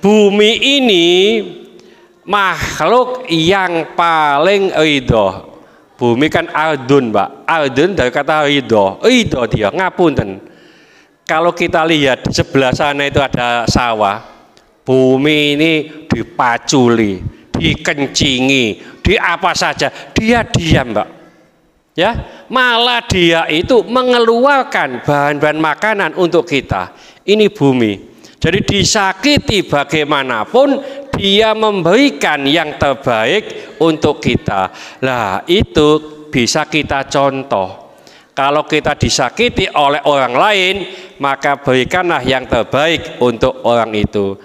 bumi ini makhluk yang paling ridho. Bumi kan ardun, Pak. Ardun dari kata ridho. Ridho dia, ngapunten. Kalau kita lihat di sebelah sana itu ada sawah. Bumi ini dipaculi, dikencingi, di apa saja. Dia diam, Pak. Ya, malah dia itu mengeluarkan bahan-bahan makanan untuk kita. Ini bumi. Jadi disakiti bagaimanapun dia memberikan yang terbaik untuk kita. Lah itu bisa kita contoh. Kalau kita disakiti oleh orang lain, maka berikanlah yang terbaik untuk orang itu.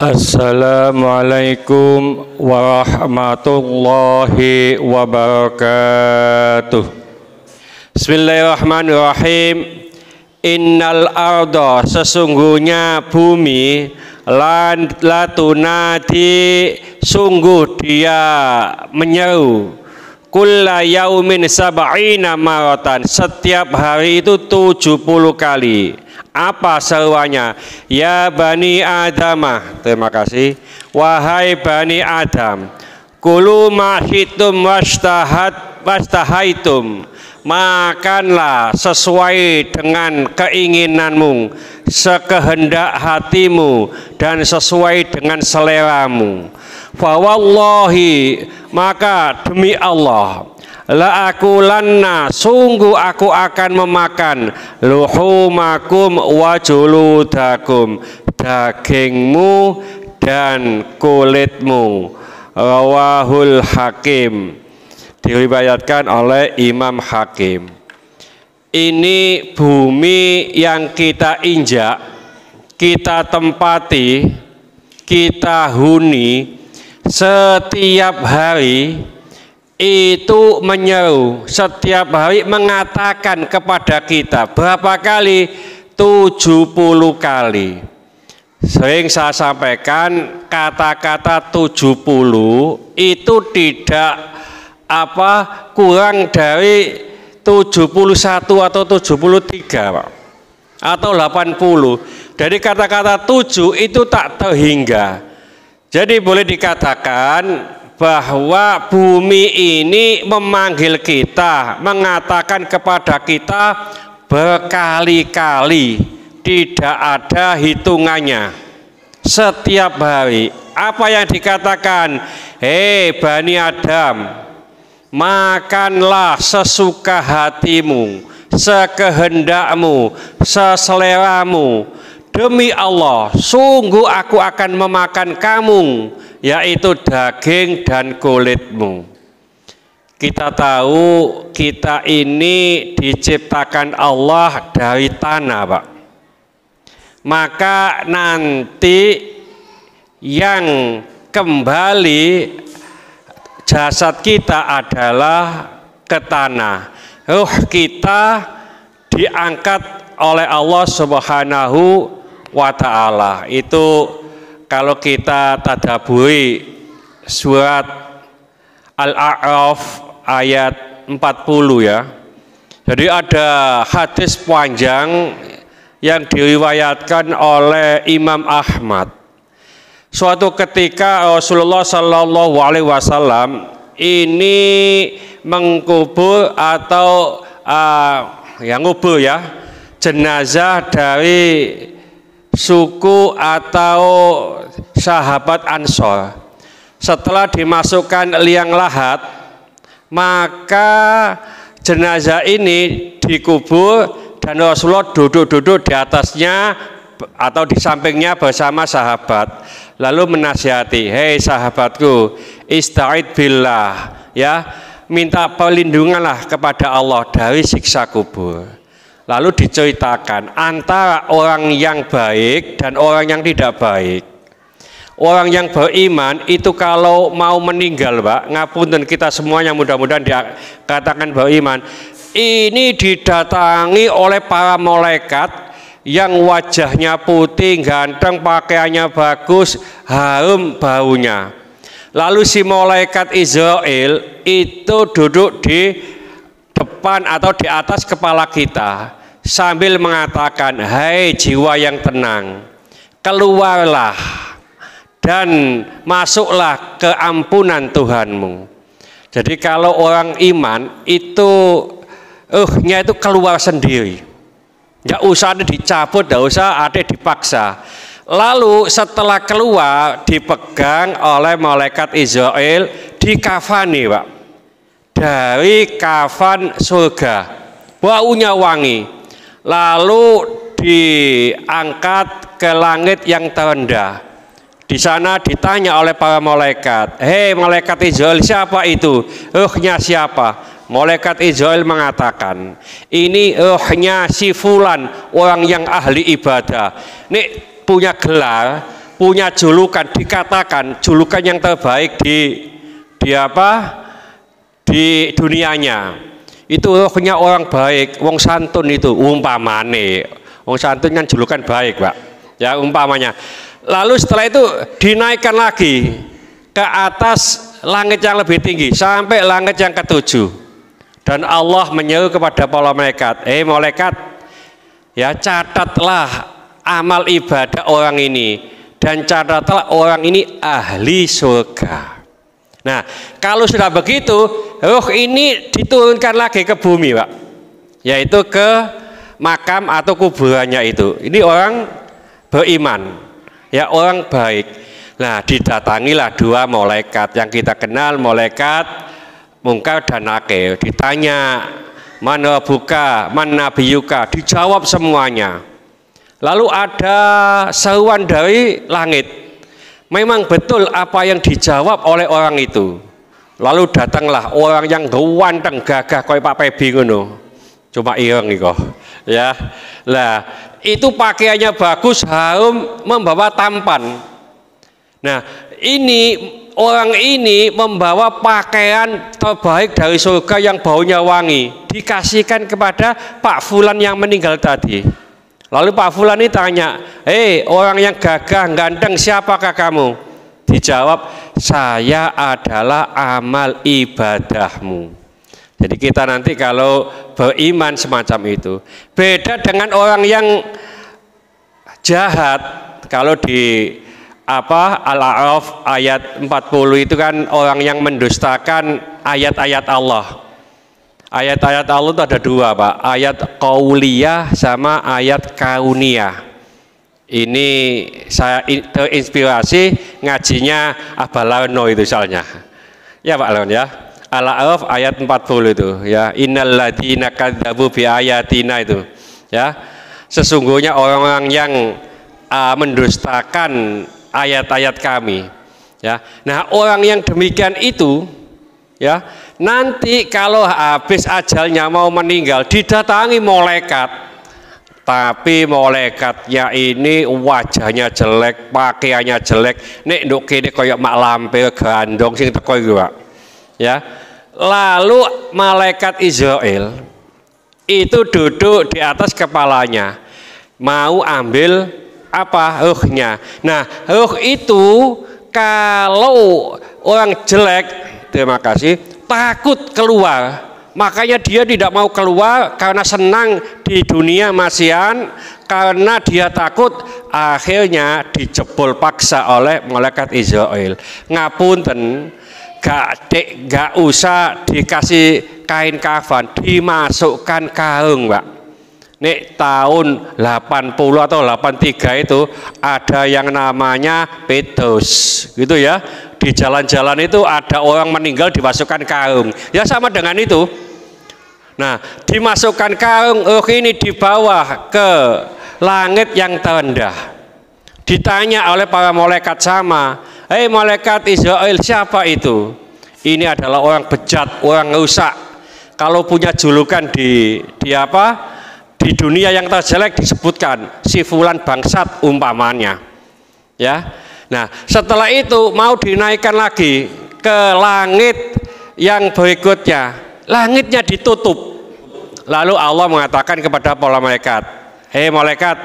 Assalamualaikum warahmatullahi wabarakatuh. Bismillahirrahmanirrahim. Innal arda, sesungguhnya bumi, latunadi, sungguh dia menyeru, kulla yaumin sab'ina maratan, setiap hari itu 70 kali. Apa seruannya? Ya bani Adamah, terima kasih. Wahai bani Adam, kulu ma syi'tum wastahaitum, makanlah sesuai dengan keinginanmu, sekehendak hatimu, dan sesuai dengan seleramu. Fa wallahi, maka demi Allah, la akulanna, sungguh aku akan memakan luhumakum wa juludakum, dagingmu dan kulitmu. Rawahul Hakim, diriwayatkan oleh Imam Hakim. Ini bumi yang kita injak, kita tempati, kita huni setiap hari, itu menyeru, setiap hari mengatakan kepada kita berapa kali? 70 kali. Sering saya sampaikan, kata-kata 70 itu tidak kurang dari 71 atau 73, Pak, atau 80. Jadi kata-kata 7 itu tak terhingga. Jadi boleh dikatakan bahwa bumi ini memanggil kita, mengatakan kepada kita berkali-kali, tidak ada hitungannya. Setiap hari apa yang dikatakan? Hei Bani Adam, makanlah sesuka hatimu, sekehendakmu, seseleramu. Demi Allah, sungguh aku akan memakan kamu, yaitu daging dan kulitmu. Kita tahu kita ini diciptakan Allah dari tanah, Pak. Maka nanti yang kembali jasad kita adalah ke tanah. Ruh kita diangkat oleh Allah Subhanahu wa ta'ala. Itu kalau kita tadaburi surat Al-A'raf ayat 40 ya. Jadi ada hadis panjang yang diriwayatkan oleh Imam Ahmad. Suatu ketika Rasulullah Shallallahu Alaihi Wasallam ini mengkubur atau ngubur ya, jenazah dari suku atau sahabat Ansor. Setelah dimasukkan liang lahat, maka jenazah ini dikubur dan Rasulullah duduk-duduk di atasnya atau di sampingnya bersama sahabat. Lalu menasihati, hei sahabatku, ista'id billah, ya, minta perlindunganlah kepada Allah dari siksa kubur. Lalu diceritakan antara orang yang baik dan orang yang tidak baik. Orang yang beriman itu kalau mau meninggal, Pak, ngapunten kita semuanya mudah-mudahan dikatakan beriman, ini didatangi oleh para malaikat yang wajahnya putih, ganteng, pakaiannya bagus, harum baunya. Lalu si malaikat Israel itu duduk di depan atau di atas kepala kita. sambil mengatakan, hai jiwa yang tenang, keluarlah dan masuklah ke ampunan Tuhanmu. Jadi kalau orang iman itu itu keluar sendiri, nggak usah ada dicabut, nggak usah ada dipaksa. Lalu setelah keluar dipegang oleh malaikat Israel, dikafani Pak, dari kafan surga, baunya wangi, lalu diangkat ke langit yang terendah. Di sana ditanya oleh para malaikat, hei malaikat Israel, siapa itu? Ruhnya siapa? Malaikat Israel mengatakan, ini ruhnya si fulan, orang yang ahli ibadah. Ini punya gelar, punya julukan, dikatakan julukan yang terbaik di dunianya. Itu ruhnya orang baik, wong santun itu umpamane. Wong santun kan julukan baik, Pak. Ya umpamanya. Lalu setelah itu dinaikkan lagi ke atas langit yang lebih tinggi sampai langit yang ketujuh. Dan Allah menyeru kepada para malaikat, malaikat, ya catatlah amal ibadah orang ini dan catatlah orang ini ahli surga. Nah, kalau sudah begitu, ruh ini diturunkan lagi ke bumi, Pak. Yaitu ke makam atau kuburannya itu. Ini orang beriman, ya orang baik. Nah, didatangilah dua malaikat yang kita kenal, malaikat Mungkar dan Nakir. Ditanya, man rabbuka, man nabiyuka, dijawab semuanya. Lalu ada seruan dari langit. Memang betul apa yang dijawab oleh orang itu. Lalu datanglah orang yang ganteng gagah koyo Pak Pebi ngono. Cuma ireng iki kok. Ya. Lah, itu pakaiannya bagus, harum, membawa tampan. Nah, ini orang ini membawa pakaian terbaik dari surga yang baunya wangi, dikasihkan kepada Pak Fulan yang meninggal tadi. Lalu Pak Fulan ini tanya, orang yang gagah, ganteng, siapakah kamu? Dijawab, saya adalah amal ibadahmu. Jadi kita nanti kalau beriman semacam itu, beda dengan orang yang jahat. Kalau di Al-A'raf ayat 40 itu kan orang yang mendustakan ayat-ayat Allah. Ayat-ayat Allah itu ada dua, Pak. Ayat qauliyah sama ayat kauniyah. Ini saya terinspirasi ngajinya Abah Larno itu soalnya. Ya Pak Larno ya. Al-A'raf ayat 40 itu ya. Innal ladzina kadzabu bi ayatina itu. Ya. Sesungguhnya orang-orang yang mendustakan ayat-ayat kami. Ya. Nah, orang yang demikian itu ya, nanti kalau habis ajalnya mau meninggal didatangi malaikat. Tapi malaikatnya ini wajahnya jelek, pakaiannya jelek. Nek nduk kene koyo mak lampir gandong sing teko iku, Pak. Ya. Lalu malaikat Israel itu duduk di atas kepalanya. Mau ambil ruhnya. Nah, ruh itu kalau orang jelek, terima kasih, takut keluar. Makanya dia tidak mau keluar karena senang di dunia masihan, karena dia takut akhirnya dijebol paksa oleh malaikat Israel. Ngapunten, gak usah dikasih kain kafan, dimasukkan karung, Pak. Nek tahun 80 atau 83 itu ada yang namanya pedos, gitu ya. Di jalan-jalan itu ada orang meninggal dimasukkan karung. Ya sama dengan itu. Nah, dimasukkan karung, ini dibawa ke langit yang terendah. Ditanya oleh para malaikat sama, malaikat Israel, siapa itu? Ini adalah orang bejat, orang rusak. Kalau punya julukan di dunia yang terjelek disebutkan si fulan bangsat umpamanya. Ya. Nah, setelah itu mau dinaikkan lagi ke langit yang berikutnya. Langitnya ditutup. Lalu Allah mengatakan kepada para malaikat, malaikat,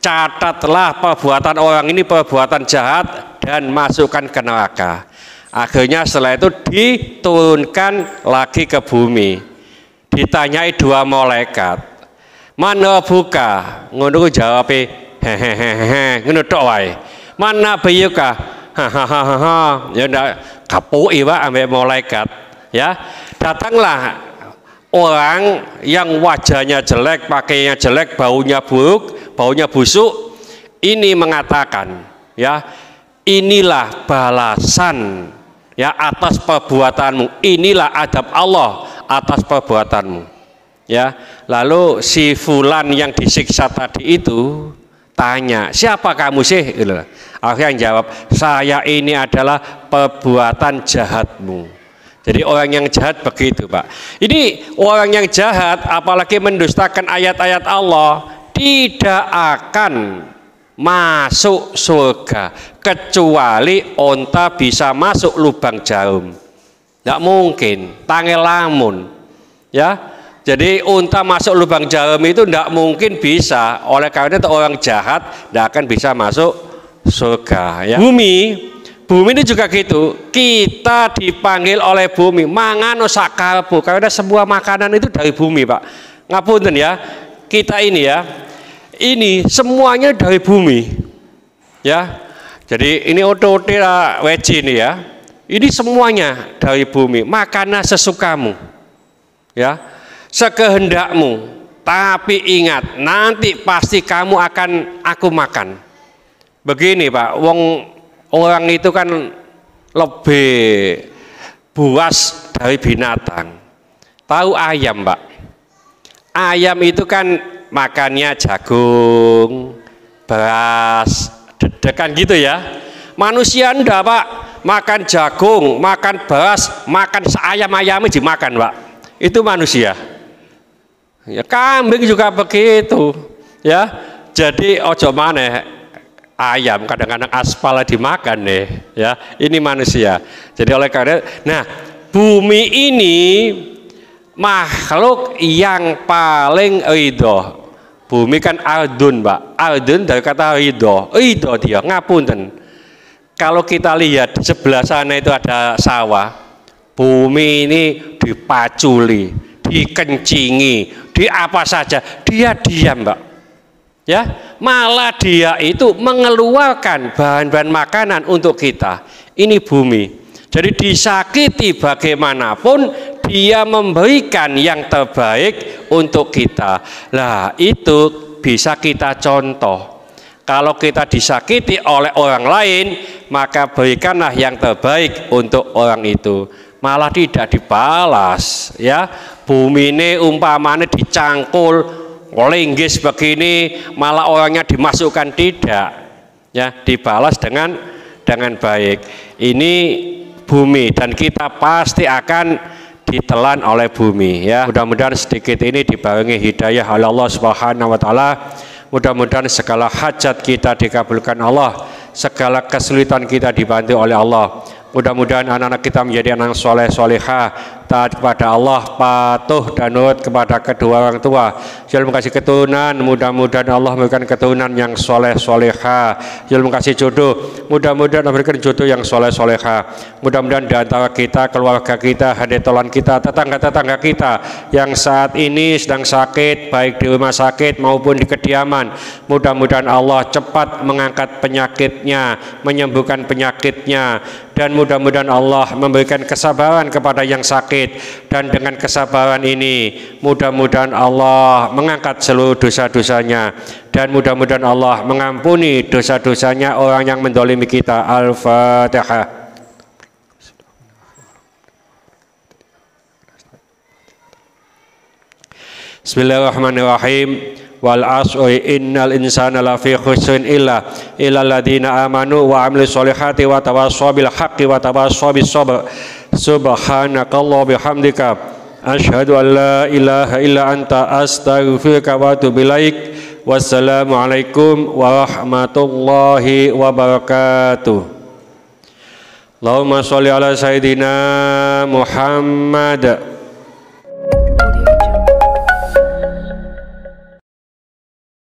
catatlah perbuatan orang ini perbuatan jahat dan masukkan ke neraka. Akhirnya setelah itu diturunkan lagi ke bumi. Ditanyai dua malaikat. Mana buka ngono ku jawabe hehehe ngono tok wae. Mana bayuka hahaha ya ndak kapuki Pak ambek malaikat ya. Datanglah orang yang wajahnya jelek, pakaiannya jelek, baunya buruk, baunya busuk, ini mengatakan ya, inilah balasan ya atas perbuatanmu, inilah adab Allah atas perbuatanmu. Ya, lalu si fulan yang disiksa tadi itu tanya, siapa kamu sih? Akhirnya jawab, saya ini adalah perbuatan jahatmu. Jadi orang yang jahat begitu Pak. Ini orang yang jahat apalagi mendustakan ayat-ayat Allah tidak akan masuk surga kecuali onta bisa masuk lubang jarum. Tidak mungkin, tangel lamun ya. Jadi unta masuk lubang jarum itu tidak mungkin bisa. Oleh karena itu orang jahat tidak akan bisa masuk surga ya. Bumi ini juga gitu. Kita dipanggil oleh bumi mangan sakarbu, karena sebuah makanan itu dari bumi Pak. Ngapunten ya, kita ini ya, ini semuanya dari bumi ya. Jadi ini otote weji ini ya, ini semuanya dari bumi. Makanlah sesukamu ya, sekehendakmu, tapi ingat nanti pasti kamu akan aku makan. Begini Pak, orang itu kan lebih buas dari binatang. Tahu ayam Pak? Ayam itu kan makannya jagung, beras, dedekan gitu ya. Manusia enggak Pak, makan jagung, makan beras, makan seayam-ayamnya dimakan Pak. Itu manusia. Ya, kambing juga begitu ya. Jadi ojo maneh ayam kadang-kadang aspal dimakan nih ya. Ini manusia. Jadi oleh karena nah bumi ini makhluk yang paling ridho. Bumi kan ardun Pak. Ardun dari kata ridho. Ridho dia ngapunten. Kalau kita lihat di sebelah sana itu ada sawah. Bumi ini dipaculi, dikencingi, di apa saja dia diam Mbak ya, malah dia itu mengeluarkan bahan-bahan makanan untuk kita. Ini bumi, jadi disakiti bagaimanapun dia memberikan yang terbaik untuk kita. Lah itu bisa kita contoh. Kalau kita disakiti oleh orang lain, maka berikanlah yang terbaik untuk orang itu. Malah tidak dibalas ya. Bumi ini umpamanya dicangkul linggis begini, malah orangnya dimasukkan, tidak ya, dibalas dengan baik. Ini bumi dan kita pasti akan ditelan oleh bumi ya. Mudah-mudahan sedikit ini dibarengi hidayah oleh Allah Subhanahu wa taala. Mudah-mudahan segala hajat kita dikabulkan Allah, segala kesulitan kita dibantu oleh Allah. Mudah-mudahan anak-anak kita menjadi anak soleh solehah, taat kepada Allah, patuh dan nurut kepada kedua orang tua. Jangan kasih keturunan, mudah-mudahan Allah memberikan keturunan yang soleh solehah. Jangan kasih jodoh, mudah-mudahan memberikan jodoh yang soleh solehah. Mudah-mudahan di antara kita, keluarga kita, hadetolan kita, tetangga-tetangga kita yang saat ini sedang sakit, baik di rumah sakit maupun di kediaman, mudah-mudahan Allah cepat mengangkat penyakitnya, menyembuhkan penyakitnya, dan mudah-mudahan Allah memberikan kesabaran kepada yang sakit, dan dengan kesabaran ini mudah-mudahan Allah mengangkat seluruh dosa-dosanya, dan mudah-mudahan Allah mengampuni dosa-dosanya orang yang mendolimi kita. Al-Fatihah. Bismillahirrahmanirrahim. Wal asri innal insana lafi khusrin illa alladziina amanu wa 'amilus solihati wa tawassaw bil haqqi wa tawassaw bis sabr. Subhanakallah bihamdika asyhadu an la ilaha illa anta astaghfiruka wa atubu ilaik. Wassalamualaikum warahmatullahi wabarakatuh. Allahumma sholli ala sayidina Muhammad